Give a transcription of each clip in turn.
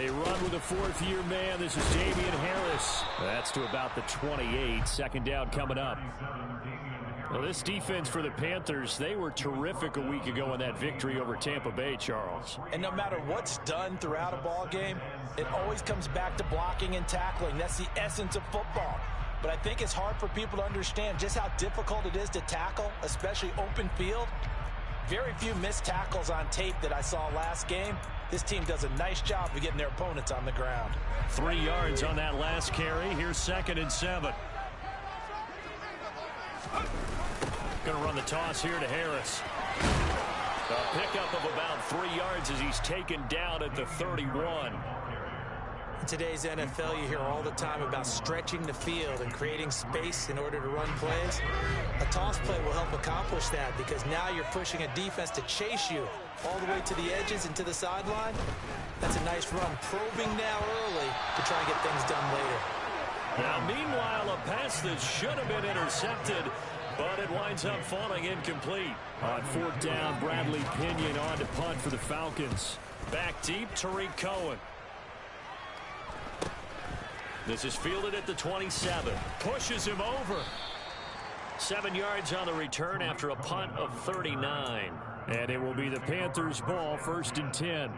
They run with a fourth-year man. This is Damian Harris. That's to about the 28. Second down coming up. Well, this defense for the Panthers, they were terrific a week ago in that victory over Tampa Bay, Charles. And no matter what's done throughout a ball game, it always comes back to blocking and tackling. That's the essence of football. But I think it's hard for people to understand just how difficult it is to tackle, especially open field. Very few missed tackles on tape that I saw last game. This team does a nice job of getting their opponents on the ground. 3 yards on that last carry. Here's 2nd and 7. Going to run the toss here to Harris. A pickup of about 3 yards as he's taken down at the 31. In today's NFL, you hear all the time about stretching the field and creating space in order to run plays. A toss play will help accomplish that because now you're pushing a defense to chase you all the way to the edges and to the sideline. That's a nice run, probing now early to try and get things done later. Now, meanwhile, a pass that should have been intercepted, but it winds up falling incomplete. On 4th down, Bradley Pinion on to punt for the Falcons. Back deep, Tariq Cohen. This is fielded at the 27. Pushes him over. 7 yards on the return after a punt of 39. And it will be the Panthers' ball, 1st and 10.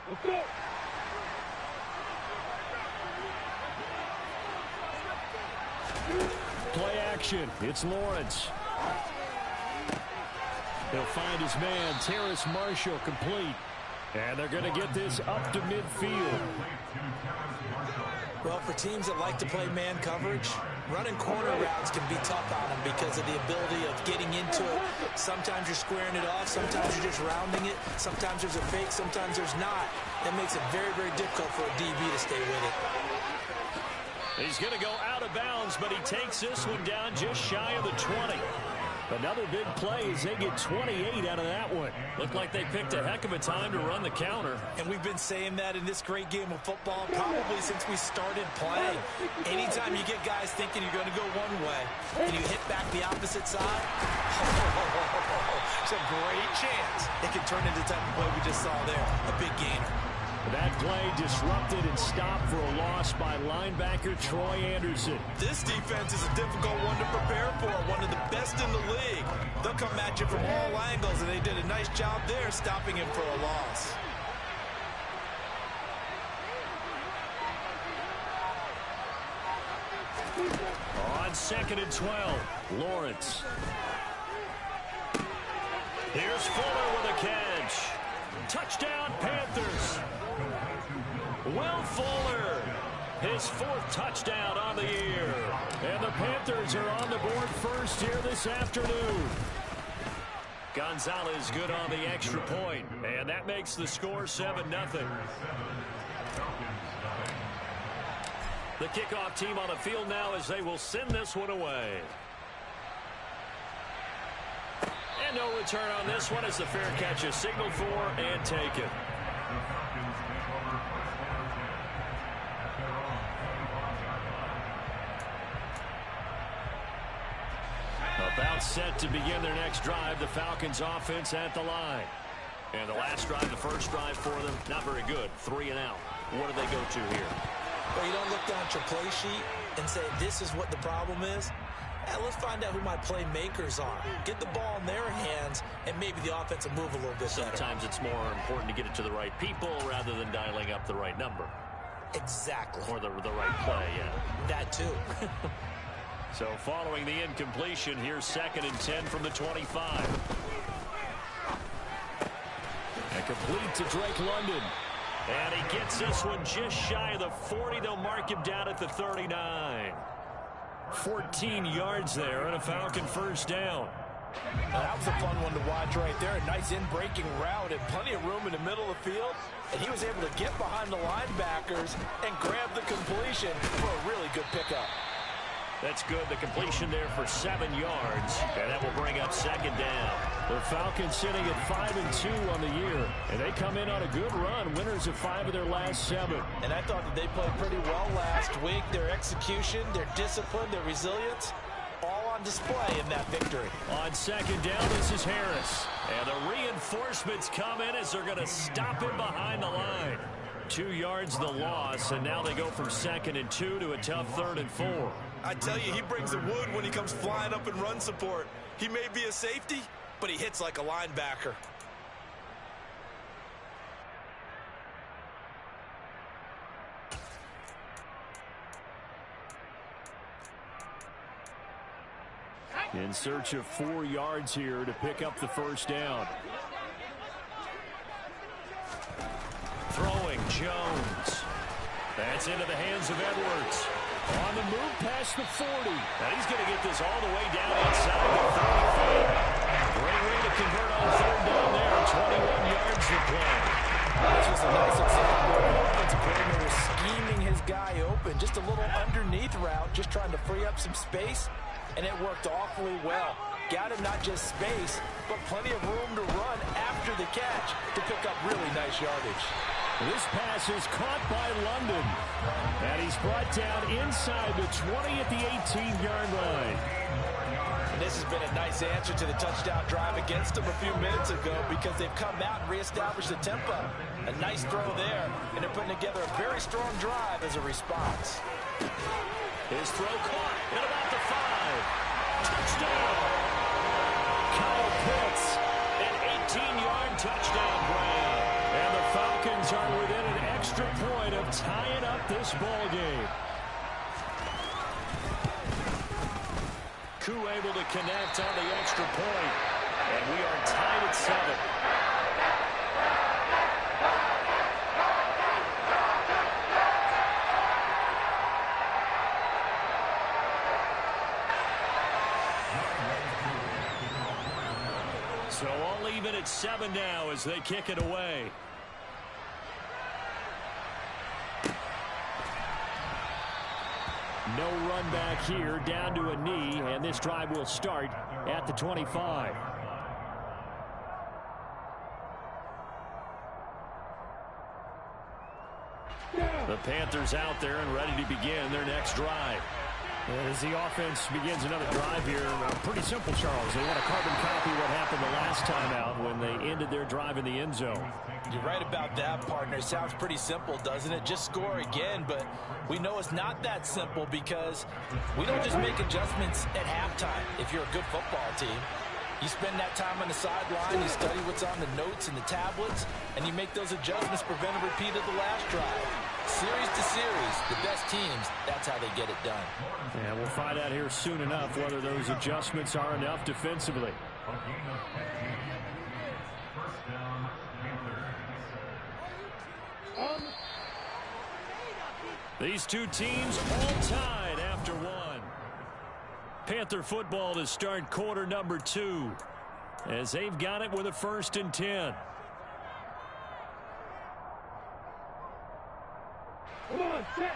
Let's go. Play action. It's Lawrence. He'll find his man, Terrace Marshall, complete. And they're going to get this up to midfield. Well, for teams that like to play man coverage, running corner routes can be tough on them because of the ability of getting into it. Sometimes you're squaring it off. Sometimes you're just rounding it. Sometimes there's a fake. Sometimes there's not. That makes it very, very difficult for a DB to stay with it. He's going to go out of bounds, but he takes this one down just shy of the 20. Another big play as they get 28 out of that one. Looked like they picked a heck of a time to run the counter. And we've been saying that in this great game of football probably since we started playing. Anytime you get guys thinking you're going to go one way and you hit back the opposite side, it's a great chance it can turn into the type of play we just saw there, a big gainer. That play disrupted and stopped for a loss by linebacker Troy Anderson. This defense is a difficult one to prepare for, one of the best in the league. They'll come at you from all angles, and they did a nice job there stopping him for a loss. On 2nd and 12, Lawrence. Here's Fuller with a catch. Touchdown, Panthers. Will Fuller, his 4th touchdown on the year. And the Panthers are on the board first here this afternoon. Gonzalez good on the extra point, and that makes the score 7-0. The kickoff team on the field now as they will send this one away. And no return on this one as the fair catch is signaled for and taken. About set to begin their next drive, the Falcons offense at the line. And the last drive, the first drive for them, not very good. 3 and out. What do they go to here? Well, you don't look down at your play sheet and say, this is what the problem is. Let's find out who my playmakers are. Get the ball in their hands, and maybe the offense will move a little bit better. Sometimes it's more important to get it to the right people rather than dialing up the right number. Exactly. Or the right play, yeah. That too. So following the incompletion, here's 2nd and 10 from the 25. And complete to Drake London. And he gets this one just shy of the 40. They'll mark him down at the 39. 14 yards there and a Falcon first down. Now, that was a fun one to watch right there. A nice in-breaking route and plenty of room in the middle of the field. And he was able to get behind the linebackers and grab the completion for a really good pickup. That's good. The completion there for 7 yards. And that will bring up 2nd down. The Falcons sitting at 5-2 on the year. And they come in on a good run. Winners of 5 of their last 7. And I thought that they played pretty well last week. Their execution, their discipline, their resilience, all on display in that victory. On second down, this is Harris. And the reinforcements come in as they're going to stop him behind the line. 2 yards the loss, and now they go from 2nd and 2 to a tough 3rd and 4. I tell you, he brings the wood when he comes flying up in run support. He may be a safety, but he hits like a linebacker. In search of 4 yards here to pick up the first down. Throwing Jones. That's into the hands of Edwards. On the move past the 40. And he's going to get this all the way down inside the 30 feet. Great way to convert on 3rd down there. 21 yards to play. This was a nice example of an offensive coordinator scheming his guy open. Just a little underneath route, just trying to free up some space. And it worked awfully well. Got him not just space, but plenty of room to run after the catch to pick up really nice yardage. This pass is caught by London. And he's brought down inside the 20 at the 18-yard line. And this has been a nice answer to the touchdown drive against them a few minutes ago because they've come out and reestablished the tempo. A nice throw there, and they're putting together a very strong drive as a response. His throw caught at about the 5. Touchdown. Kyle Pitts, an 18-yard touchdown grab. And the Falcons are within an extra point of tying up this ball game. Koo able to connect on the extra point. And we are tied at 7. So all even at 7 now as they kick it away. No run back here, down to a knee, and this drive will start at the 25. The Panthers out there and ready to begin their next drive. As the offense begins another drive here, pretty simple, Charles. They want to carbon copy what happened the last time out when they ended their drive in the end zone. You're right about that, partner. Sounds pretty simple, doesn't it? Just score again, but we know it's not that simple because we don't just make adjustments at halftime if you're a good football team. You spend that time on the sideline, you study what's on the notes and the tablets, and you make those adjustments, prevent a repeat of the last drive. Series to series, the best teams, that's how they get it done. Yeah, we'll find out here soon enough whether those adjustments are enough defensively. These two teams all tied after one. Panther football to start quarter number 2 as they've got it with a 1st and 10. Come on, set.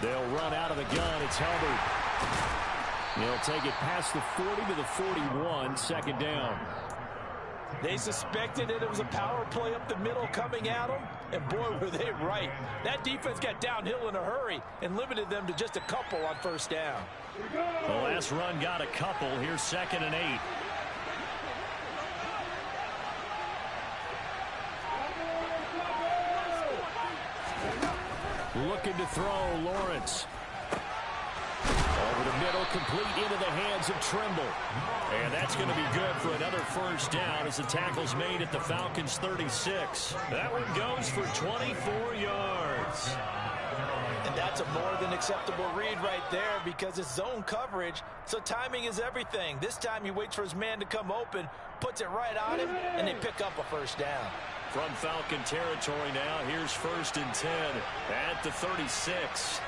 They'll run out of the gun. It's Hubbard. He'll take it past the 40 to the 41, 2nd down. They suspected that it was a power play up the middle coming at them, and boy, were they right. That defense got downhill in a hurry and limited them to just a couple on 1st down. The last run got a couple. Here's 2nd and 8. Looking to throw, Lawrence. Over the middle, complete into the hands of Trimble. And that's going to be good for another 1st down as the tackle's made at the Falcons' 36. That one goes for 24 yards. And that's a more than acceptable read right there because it's zone coverage, so timing is everything. This time he waits for his man to come open, puts it right on him, and they pick up a 1st down. From Falcon territory now, here's 1st and 10 at the 36.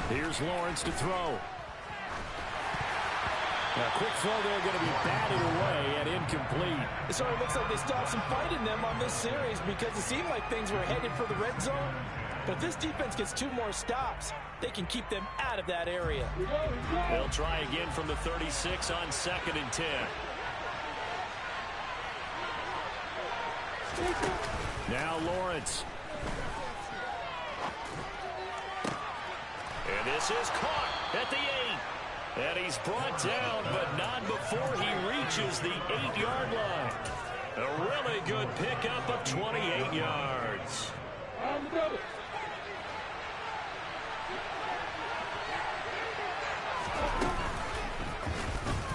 Here's Lawrence to throw. A quick throw there going to be batted away and incomplete. It sort of looks like they still have some fight in them on this series because it seemed like things were headed for the red zone. But if this defense gets 2 more stops, they can keep them out of that area. They'll try again from the 36 on 2nd and 10. Now Lawrence. And this is caught at the 8. And he's brought down, but not before he reaches the 8-yard line. A really good pickup of 28 yards. And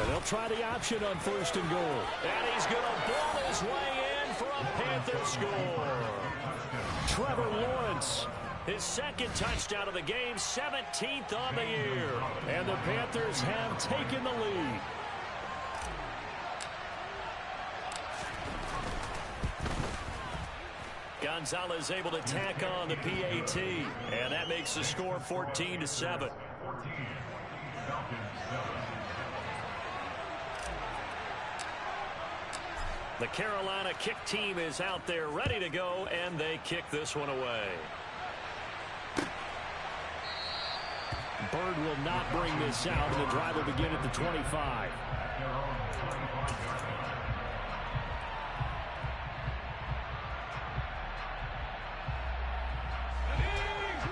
they'll try the option on 1st and goal. And he's going to ball his way in for a Panther score. Trevor Lawrence, his 2nd touchdown of the game, 17th on the year. And the Panthers have taken the lead. Gonzalez able to tack on the PAT. And that makes the score 14-7. The Carolina kick team is out there ready to go, and they kick this one away. Bird will not bring this out, and the drive will begin at the 25.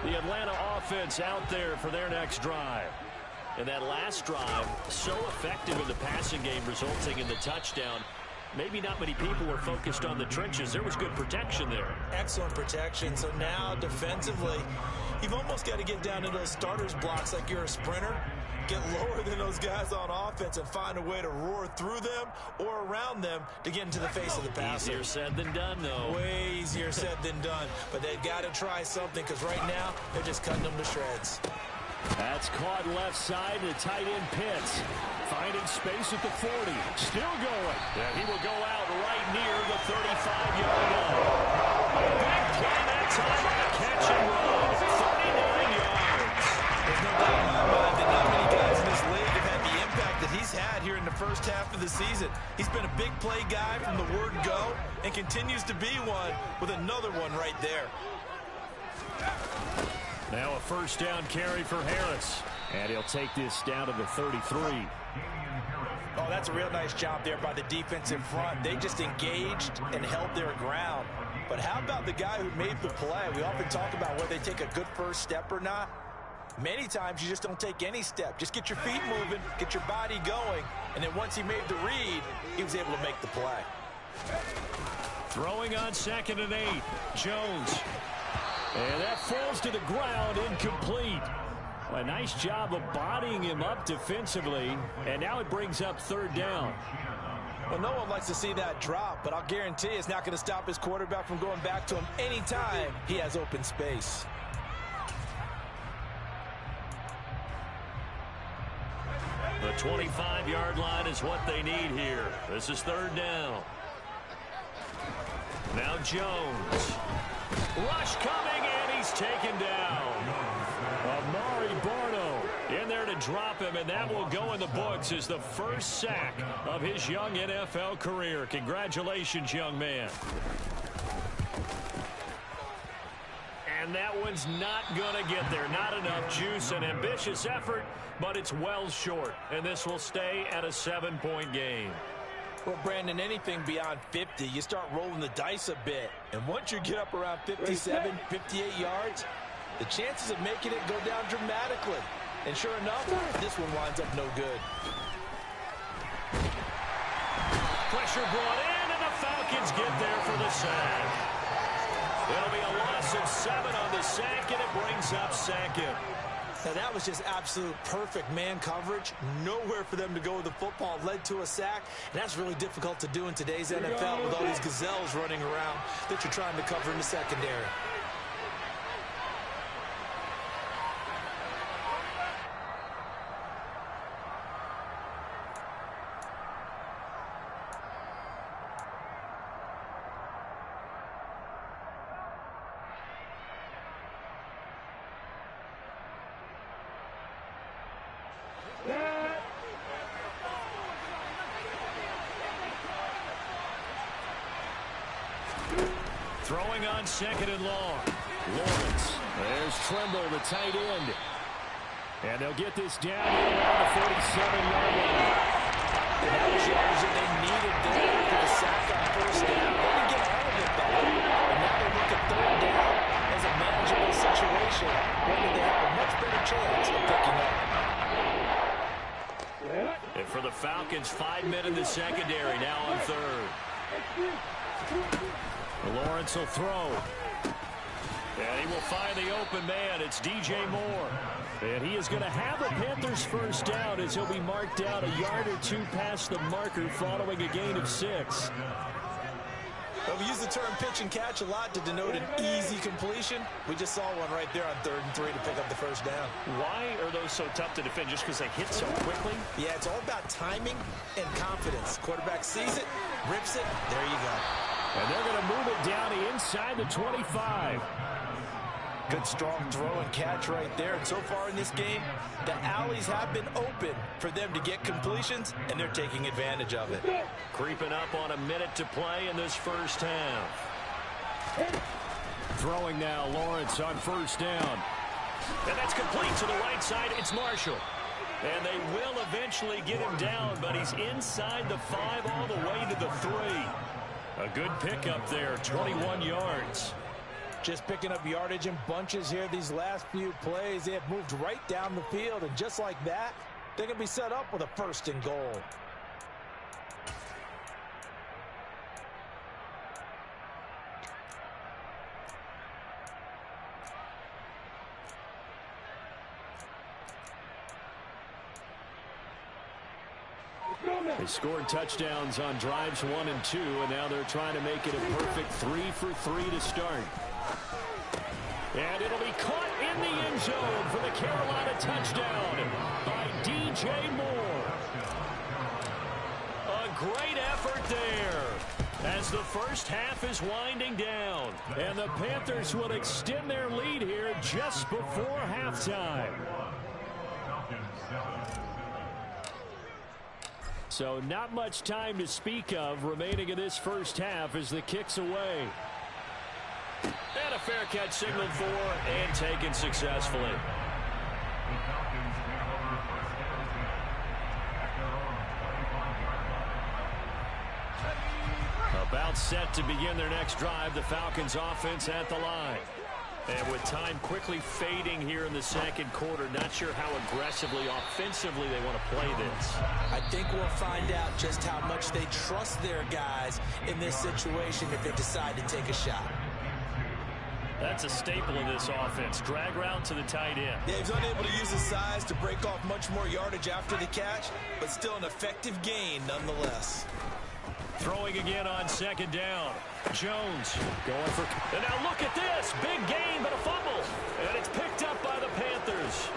The Atlanta offense out there for their next drive. And that last drive, so effective in the passing game, resulting in the touchdown. Maybe not many people were focused on the trenches. There was good protection there. Excellent protection. So now defensively, you've almost got to get down to those starters blocks like you're a sprinter. Get lower than those guys on offense and find a way to roar through them or around them to get into the face of the passer. Easier said than done, though. Way easier said than done. But they've got to try something because right now they're just cutting them to shreds. That's caught left side to tight end Pitts. Finding space at the 40. Still going. And he will go out right near the 35-yard line. Big play that time on a catch and run. 39 yards. There's no doubt in my mind that not many guys in this league have had the impact that he's had here in the first half of the season. He's been a big play guy from the word go and continues to be one with another one right there. Now a 1st down carry for Harris. And he'll take this down to the 33. Oh, that's a real nice job there by the defensive front. They just engaged and held their ground. But how about the guy who made the play? We often talk about whether they take a good first step or not. Many times you just don't take any step. Just get your feet moving, get your body going, and then once he made the read, he was able to make the play. Throwing on 2nd and 8. Jones. And that falls to the ground, incomplete. A nice job of bodying him up defensively, and now it brings up 3rd down. Well, no one likes to see that drop, but I'll guarantee it's not going to stop his quarterback from going back to him anytime he has open space. The 25-yard line is what they need here. This is 3rd down. Now Jones. Rush coming, and he's taken down. Amari Barno in there to drop him, and that will go in the books as the first sack of his young NFL career. Congratulations, young man. And that one's not going to get there. Not enough juice. An ambitious effort, but it's well short. And this will stay at a 7-point game. Well, Brandon, anything beyond 50, you start rolling the dice a bit. And once you get up around 57, 58 yards, the chances of making it go down dramatically. And sure enough, this one winds up no good. Pressure brought in, and the Falcons get there for the sack. It'll be a loss of 7 on the sack, and it brings up 2nd. Now, that was just absolute perfect man coverage. Nowhere for them to go with the football. Led to a sack. And that's really difficult to do in today's NFL with all these gazelles running around that you're trying to cover in the secondary. Throwing on 2nd and long. Lawrence. There's Trimble, the tight end. And they'll get this down around the 47-yard line. And that was yards that they needed there after the sack on first down. They didn't get all of it back. And now they look at third down as a manageable situation where they have a much better chance of picking up. And for the Falcons, 5 men in the secondary, now on third. Lawrence will throw. And he will find the open man. It's DJ Moore. And he is going to have a Panthers first down as he'll be marked down a yard or two past the marker following a gain of 6. Well, we use the term pitch and catch a lot to denote an easy completion. We just saw one right there on 3rd and 3 to pick up the first down. Why are those so tough to defend? Just because they hit so quickly? Yeah, it's all about timing and confidence. Quarterback sees it, rips it, there you go. And they're going to move it down inside the 25. Good strong throw and catch right there. And so far in this game, the alleys have been open for them to get completions, and they're taking advantage of it. Creeping up on a minute to play in this first half. Throwing now, Lawrence on first down. And that's complete to the right side. It's Marshall. And they will eventually get him down, but he's inside the 5 all the way to the 3. A good pickup there, 21 yards. Just picking up yardage in bunches here these last few plays. They have moved right down the field, and just like that, they're going to be set up with a 1st and goal. They scored touchdowns on drives 1 and 2, and now they're trying to make it a perfect 3 for 3 to start. And it'll be caught in the end zone for the Carolina touchdown by DJ Moore. A great effort there as the first half is winding down. And the Panthers will extend their lead here just before halftime. So not much time to speak of remaining in this first half as the kick's away. And a fair catch signaled for and taken successfully. About set to begin their next drive, the Falcons offense at the line. And with time quickly fading here in the second quarter, not sure how aggressively, offensively they want to play this. I think we'll find out just how much they trust their guys in this situation if they decide to take a shot. That's a staple of this offense. Drag route to the tight end. Yeah, he's unable to use his size to break off much more yardage after the catch, but still an effective gain nonetheless. Throwing again on second down. Jones going for... And now look at this. Big gain, but a fumble. And it's picked up by the Panthers.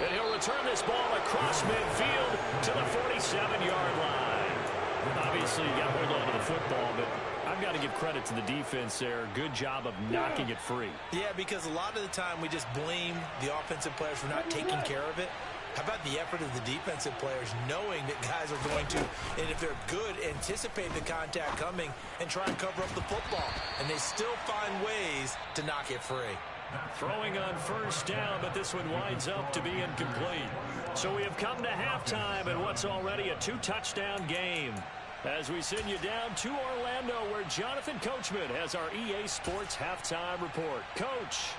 And he'll return this ball across midfield to the 47-yard line. Obviously, you got to hold on to the football, but I've got to give credit to the defense there. Good job of knocking it free. Yeah, because a lot of the time we just blame the offensive players for not taking care of it. How about the effort of the defensive players knowing that guys are going to, and if they're good, anticipate the contact coming and try and cover up the football. And they still find ways to knock it free. Throwing on first down, but this one winds up to be incomplete. So we have come to halftime in what's already a 2-touchdown game. As we send you down to Orlando, where Jonathan Coachman has our EA Sports halftime report. Coach.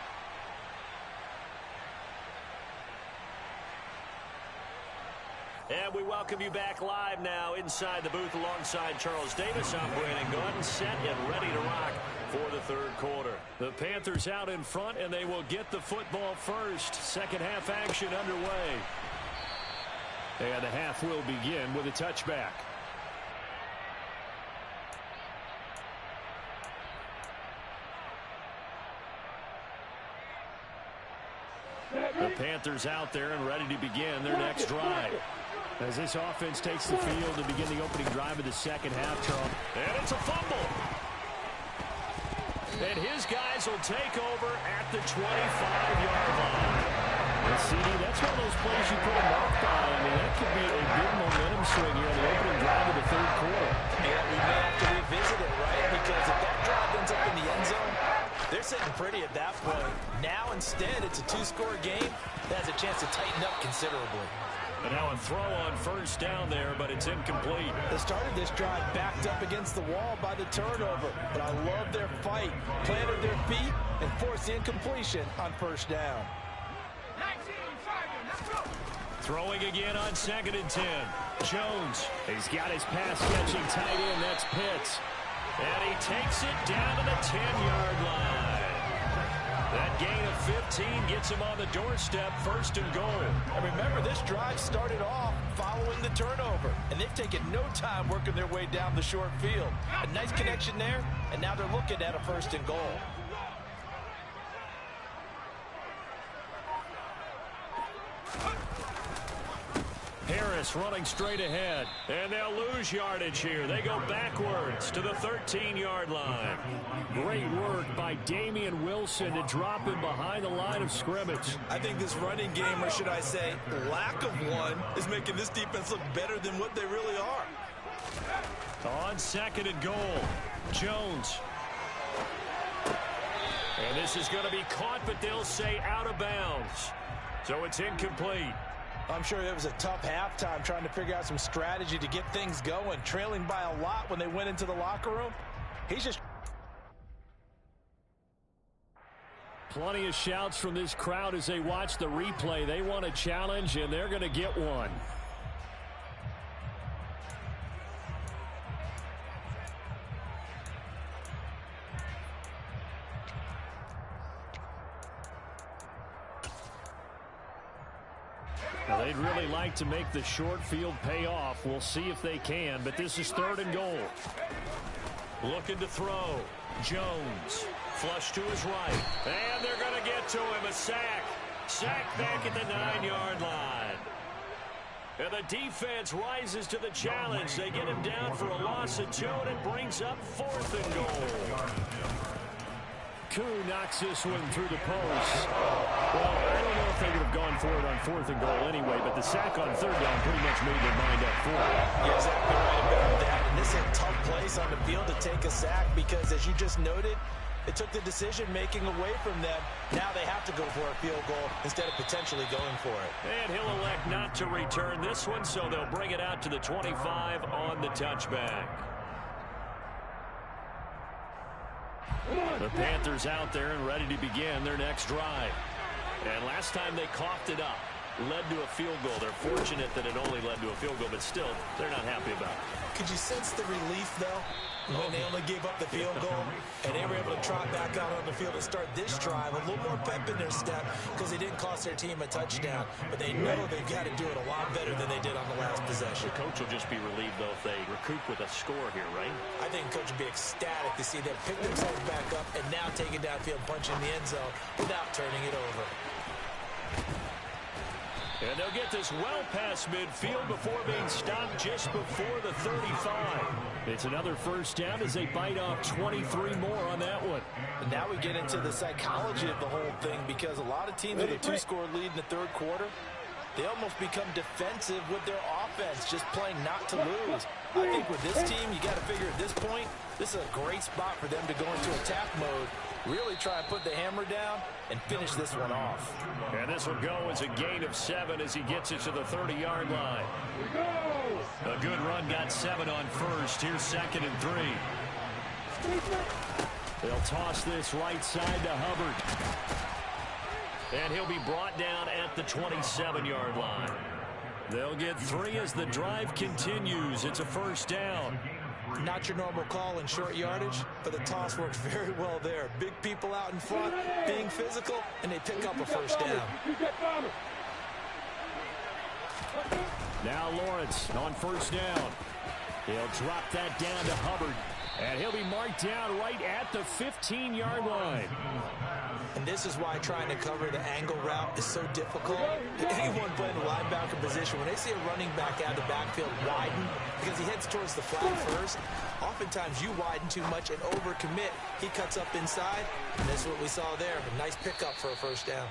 And we welcome you back live now inside the booth alongside Charles Davis. I'm Brandon Gordon, set and ready to rock for the third quarter. The Panthers out in front, and they will get the football first. Second half action underway. And the half will begin with a touchback. The Panthers out there and ready to begin their next drive. As this offense takes the field to begin the opening drive of the second half, Charles. And it's a fumble. And his guys will take over at the 25-yard line. And CD, that's one of those plays you put a mark by. I mean, that could be a big momentum swing here in the opening drive of the third quarter. Yeah, we may have to revisit it, right? Because if that drive ends up in the end zone, there's sitting pretty at that point. Now instead, it's a two-score game that has a chance to tighten up considerably. And now a throw on first down there, but it's incomplete. They started this drive backed up against the wall by the turnover, but I love their fight. Planted their feet and forced the incompletion on first down. Throwing again on 2nd and 10. Jones, he's got his pass-catching tight end. That's Pitts. And he takes it down to the 10-yard line. That gain of 15 gets him on the doorstep, 1st and goal. And remember, this drive started off following the turnover, and they've taken no time working their way down the short field. A nice connection there, and now they're looking at a 1st and goal. Harris running straight ahead, and they'll lose yardage here. They go backwards to the 13-yard line. Great work by Damian Wilson to him behind the line of scrimmage. I think this running game, or should I say lack of one, is making this defense look better than what they really are. On 2nd and goal, Jones. And this is going to be caught, but they'll say out of bounds. So it's incomplete. I'm sure it was a tough halftime trying to figure out some strategy to get things going, trailing by a lot when they went into the locker room. He's just... Plenty of shouts from this crowd as they watch the replay. They want a challenge, and they're going to get one. Now, they'd really like to make the short field pay off. We'll see if they can, but this is 3rd and goal. Looking to throw. Jones. Flush to his right. And they're going to get to him. A sack. Sack back at the 9-yard line. And the defense rises to the challenge. They get him down for a loss of 2, and it brings up 4th and goal. Koo knocks this one through the post. Well, I don't know if they would have gone for it on 4th and goal anyway, but the sack on 3rd down pretty much made their mind up for it. You're exactly right about that. And this is a tough place on the field to take a sack because, as you just noted, it took the decision-making away from them. Now they have to go for a field goal instead of potentially going for it. And he'll elect not to return this one, so they'll bring it out to the 25 on the touchback. The Panthers out there and ready to begin their next drive. And last time they coughed it up, led to a field goal. They're fortunate that it only led to a field goal, but still, they're not happy about it. Could you sense the relief, though, when they only gave up the field goal and they were able to trot back out on the field and start this drive? A little more pep in their step because they didn't cost their team a touchdown, but they know they've got to do it a lot better than they did on the last possession. The coach will just be relieved, though, if they recoup with a score here, right? I think the coach will be ecstatic to see them pick themselves back up and now take it downfield, punch in the end zone without turning it over. And they'll get this well past midfield before being stopped just before the 35. It's another 1st down as they bite off 23 more on that one. And now we get into the psychology of the whole thing because a lot of teams with a 2-score lead in the 3rd quarter, they almost become defensive with their offense, just playing not to lose. I think with this team, you got to figure at this point, this is a great spot for them to go into attack mode, really try and put the hammer down and finish this one off. And this will go as a gain of 7 as he gets it to the 30-yard line. A good run, got 7 on 1st. Here's 2nd and 3. They'll toss this right side to Hubbard. And he'll be brought down at the 27-yard line. They'll get 3 as the drive continues. It's a 1st down. Not your normal call in short yardage, but the toss works very well there. Big people out in front, being physical, and they pick up a 1st down. Now Lawrence on 1st down. He'll drop that down to Hubbard. And he'll be marked down right at the 15-yard line. And this is why trying to cover the angle route is so difficult. Anyone playing the linebacker position, when they see a running back out of the backfield widen, because he heads towards the flat first, oftentimes you widen too much and overcommit. He cuts up inside, and this is what we saw there. A nice pickup for a 1st down.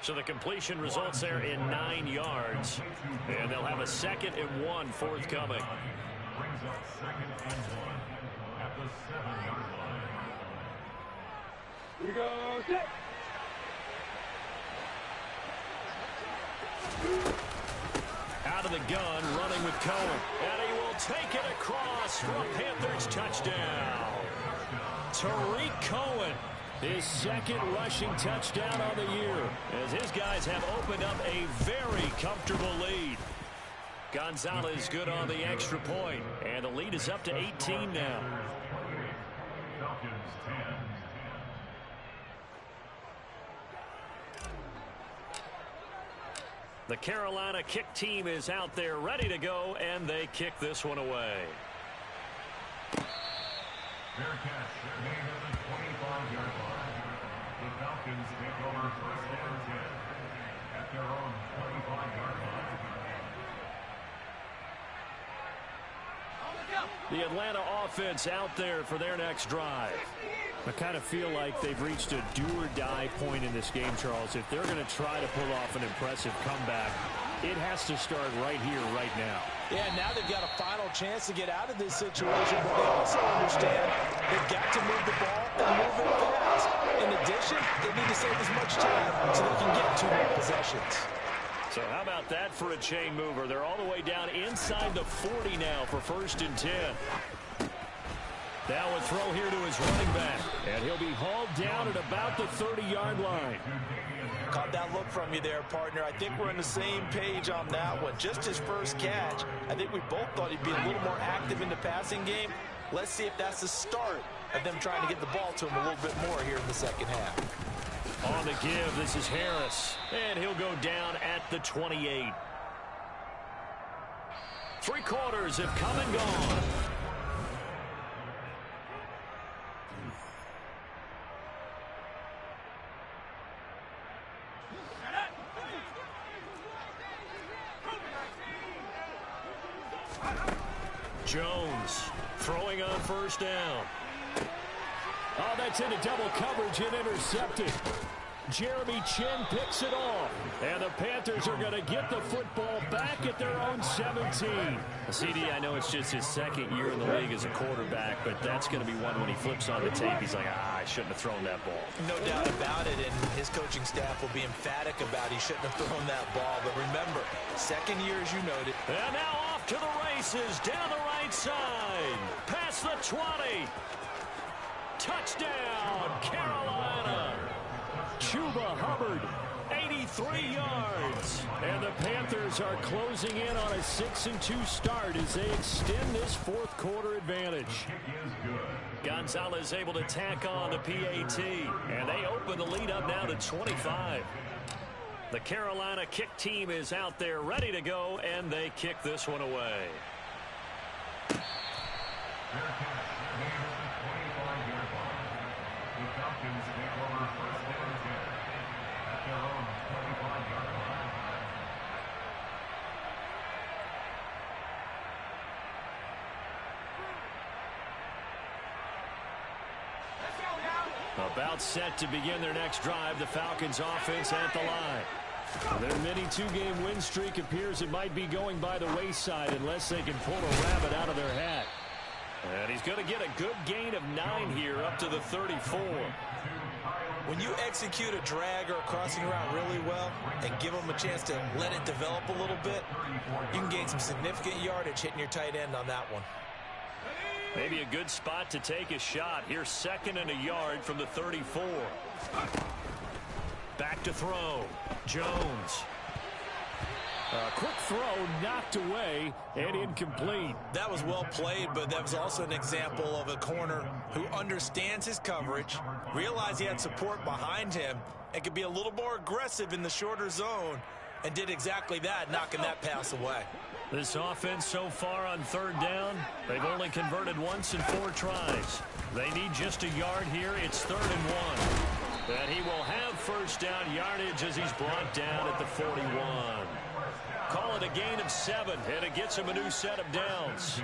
So the completion results there in 9 yards. And they'll have a 2nd and 1 forthcoming. Here we go, set. Out of the gun, running with Cohen. And he will take it across for a Panthers touchdown. Tariq Cohen, his second rushing touchdown on the year, as his guys have opened up a very comfortable lead. Gonzalez good on the extra point, and the lead is up to 18 now. The Carolina kick team is out there ready to go, and they kick this one away. Fair catch made at the 25-yard line. The Falcons take over first and 10 at their own 25-yard line. The Atlanta offense out there for their next drive. I kind of feel like they've reached a do-or-die point in this game, Charles. If they're going to try to pull off an impressive comeback, it has to start right here, right now. Yeah, now they've got a final chance to get out of this situation, but they also understand they've got to move the ball and move it fast. In addition, they need to save as much time so they can get 2 more possessions. So how about that for a chain mover? They're all the way down inside the 40 now for first and 10. Now a throw here to his running back, and he'll be hauled down at about the 30-yard line. Caught that look from you there, partner. I think we're on the same page on that one. Just his first catch. I think we both thought he'd be a little more active in the passing game. Let's see if that's the start of them trying to get the ball to him a little bit more here in the second half. On the give, this is Harris, and he'll go down at the 28. 3 quarters have come and gone. Jones throwing on first down. Oh, that's into double coverage and intercepted. Jeremy Chin picks it off. And the Panthers are going to get the football back at their own 17. CD, I know it's just his second year in the league as a quarterback, but that's going to be one when he flips on the tape. He's like, I shouldn't have thrown that ball. No doubt about it, and his coaching staff will be emphatic about he shouldn't have thrown that ball. But remember, second year, as you noted. And now off to the races, down the right side. Past the 20. Touchdown, Carolina. Chuba Hubbard, 83 yards. And the Panthers are closing in on a 6-2 start as they extend this fourth quarter advantage. Gonzalez able to tack on the PAT, and they open the lead up now to 25. The Carolina kick team is out there ready to go, and they kick this one away. About set to begin their next drive, the Falcons offense at the line. Their mini 2-game win streak appears it might be going by the wayside unless they can pull a rabbit out of their hat. And he's going to get a good gain of 9 here up to the 34. When you execute a drag or a crossing route really well and give them a chance to let it develop a little bit, you can gain some significant yardage hitting your tight end on that one. Maybe a good spot to take a shot. Here's 2nd and a yard from the 34. Back to throw. Jones. A quick throw knocked away and incomplete. That was well played, but that was also an example of a corner who understands his coverage, realized he had support behind him, and could be a little more aggressive in the shorter zone, and did exactly that, knocking that pass away. This offense so far on 3rd down, they've only converted once in 4 tries. They need just a yard here. It's 3rd and 1. And he will have first down yardage as he's brought down at the 41. Call it a gain of 7, and it gets him a new set of downs.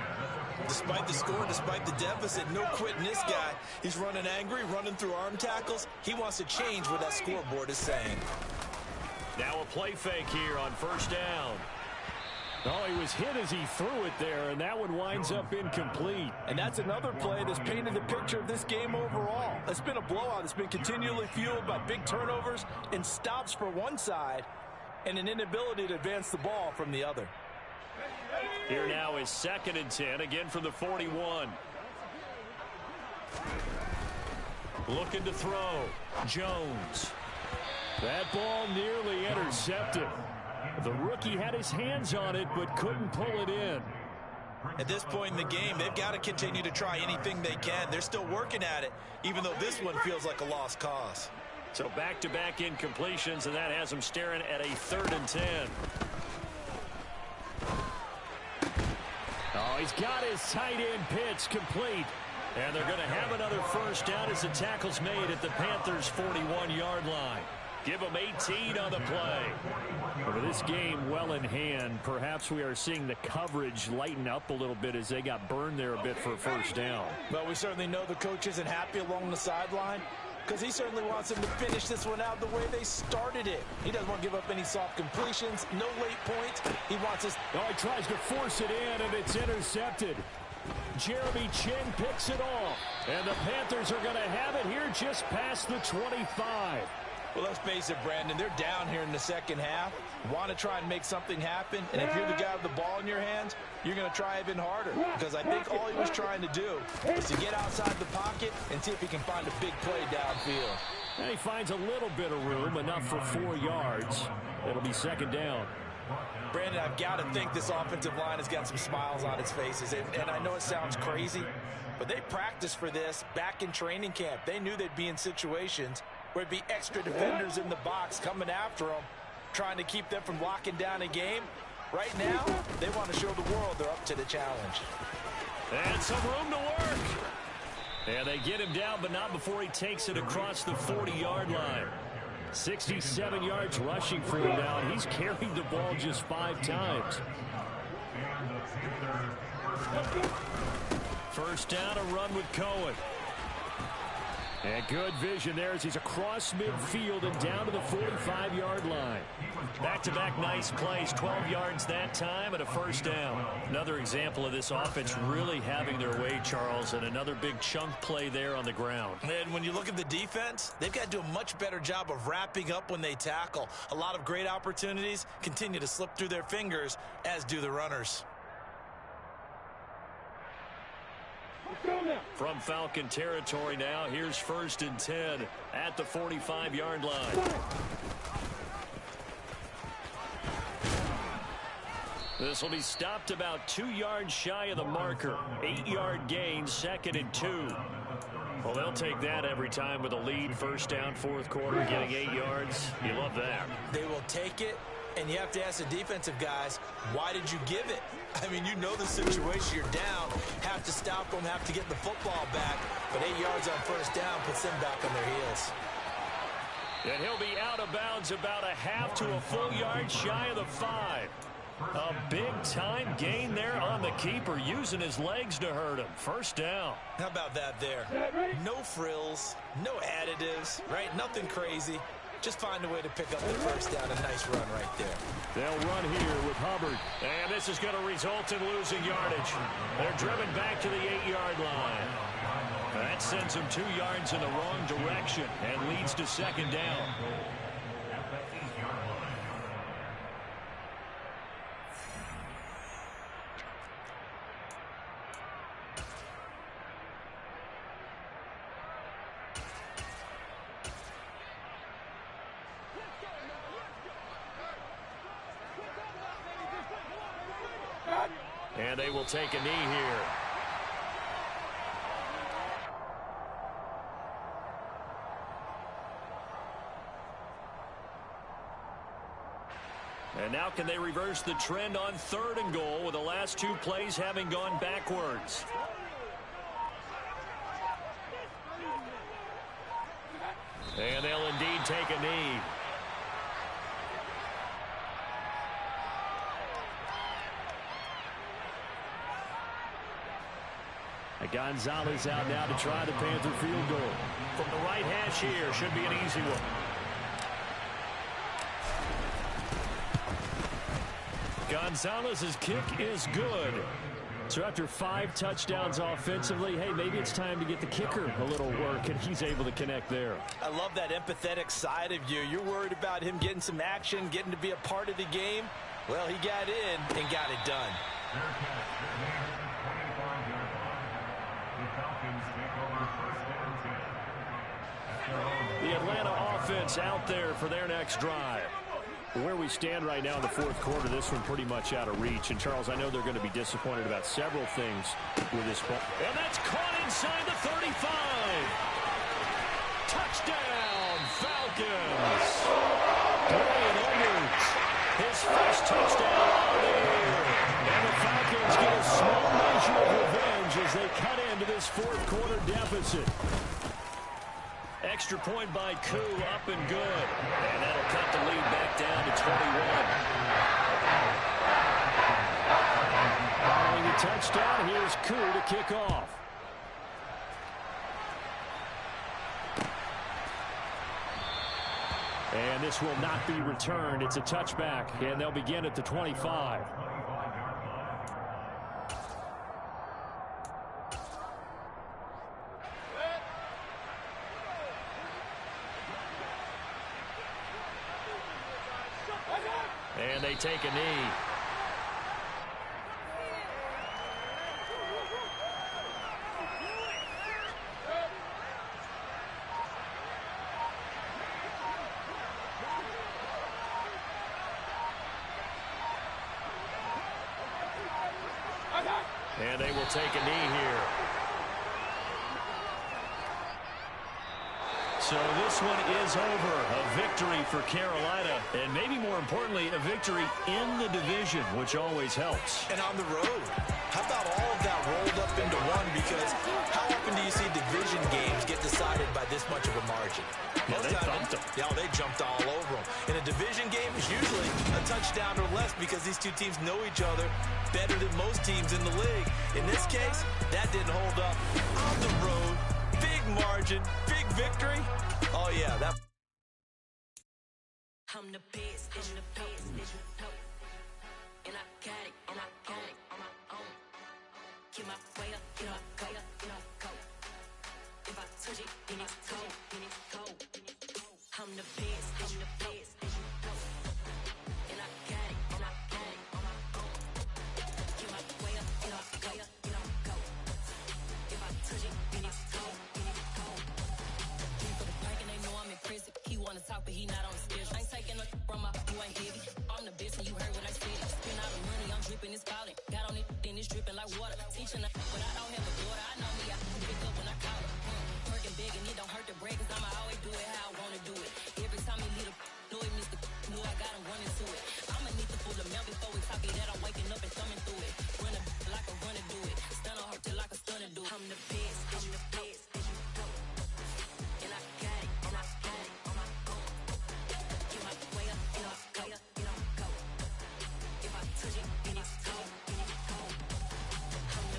Despite the score, despite the deficit, no quitting this guy. He's running angry, running through arm tackles. He wants to change what that scoreboard is saying. Now a play fake here on first down. Oh, he was hit as he threw it there, and that one winds up incomplete. And that's another play that's painted the picture of this game overall. It's been a blowout. It's been continually fueled by big turnovers and stops for one side and an inability to advance the ball from the other. Here now is 2nd and 10, again from the 41. Looking to throw. Jones. That ball nearly intercepted. The rookie had his hands on it, but couldn't pull it in. At this point in the game, they've got to continue to try anything they can. They're still working at it, even though this one feels like a lost cause. So back-to-back incompletions, and that has them staring at a 3rd and 10. Oh, he's got his tight end pitch complete. And they're going to have another first down as the tackle's made at the Panthers' 41-yard line. Give them 18 on the play. Over this game well in hand, perhaps we are seeing the coverage lighten up a little bit as they got burned there a bit for a first down. Well, we certainly know the coach isn't happy along the sideline because he certainly wants them to finish this one out the way they started it. He doesn't want to give up any soft completions, no late points. He wants us. Oh, he tries to force it in, and it's intercepted. Jeremy Chin picks it off, and the Panthers are going to have it here just past the 25. Well, let's face it, Brandon, they're down here in the second half. Want to try and make something happen, and if you're the guy with the ball in your hands, you're going to try even harder because I think all he was trying to do is to get outside the pocket and see if he can find a big play downfield. And he finds a little bit of room, enough for 4 yards. It'll be 2nd down. Brandon, I've got to think this offensive line has got some smiles on its faces, and I know it sounds crazy, but they practiced for this back in training camp. They knew they'd be in situations where it'd be extra defenders in the box coming after them, trying to keep them from locking down a game. Right now, they want to show the world they're up to the challenge. And some room to work. And they get him down, but not before he takes it across the 40-yard line. 67 yards rushing for him now, and he's carried the ball just 5 times. First down, a run with Cohen. And good vision there as he's across midfield and down to the 45-yard line. Back-to-back nice plays, 12 yards that time and a first down. Another example of this offense really having their way, Charles, and another big chunk play there on the ground. And when you look at the defense, they've got to do a much better job of wrapping up when they tackle. A lot of great opportunities continue to slip through their fingers, as do the runners. From Falcon territory now, here's 1st and 10 at the 45-yard line. This will be stopped about 2 yards shy of the marker. 8-yard gain, 2nd and 2. Well, they'll take that every time with a lead. First down, 4th quarter, getting 8 yards. You love that. They will take it, and you have to ask the defensive guys, why did you give it? I mean, you know the situation. You're down, have to stop them, have to get the football back. But 8 yards on first down puts them back on their heels. And he'll be out of bounds about a half to a full yard shy of the 5. A big-time gain there on the keeper, using his legs to hurt him. First down. How about that there? No frills, no additives, right? Nothing crazy. Just find a way to pick up the first down. A nice run right there. They'll run here with Hubbard. And this is going to result in losing yardage. They're driven back to the 8-yard line. That sends them 2 yards in the wrong direction and leads to 2nd down. And they will take a knee here. And now can they reverse the trend on 3rd and goal with the last 2 plays having gone backwards? And they'll indeed take a knee. Gonzalez out now to try the Panther field goal. From the right hash here, should be an easy one. Gonzalez's kick is good. So after 5 touchdowns offensively, hey, maybe it's time to get the kicker a little work, and he's able to connect there. I love that empathetic side of you. You're worried about him getting some action, getting to be a part of the game. Well, he got in and got it done. Fair catch. The 25-yard line. The Falcons take over first and 10. At their own. The Atlanta offense out there for their next drive. Where we stand right now in the fourth quarter, this one pretty much out of reach. And, Charles, I know they're going to be disappointed about several things with this ball. And that's caught inside the 35. Touchdown, Falcons. Dwayne Edwards, his first touchdown of the year. And the Falcons get a small measure of revenge as they cut into this fourth quarter deficit. Extra point by Koo, up and good. And that'll cut the lead back down to 21. Following the touchdown, here's Koo to kick off. And this will not be returned. It's a touchback, and they'll begin at the 25. And they take a knee. And they will take a knee here. So this one is over. A victory for Carolina. And maybe more importantly, a victory in the division, which always helps. And on the road. How about all of that rolled up into one? Because how often do you see division games get decided by this much of a margin? Yeah, they thumped them. Yeah, they jumped all over them. In a division game, it's usually a touchdown or less because these two teams know each other better than most teams in the league. In this case, that didn't hold up. On the road, big margin, big victory. Oh, yeah, that. I'm the best, and I got it, and I got it on my own. Get my way up, get up, go, go. If I touch it, then it's cold, I'm the best, and I got it, and I got it on my own. Get my way up, get up, go. If I touch it, then it's cold, For the park and they know I'm in prison. He wanna talk, but he not on the schedule. I ain't taking no from my, you ain't heavy. I'm the best, and you heard what I said. Spend all the money, I'm dripping, it's falling. Got on it, then it's dripping like water. Teaching her what I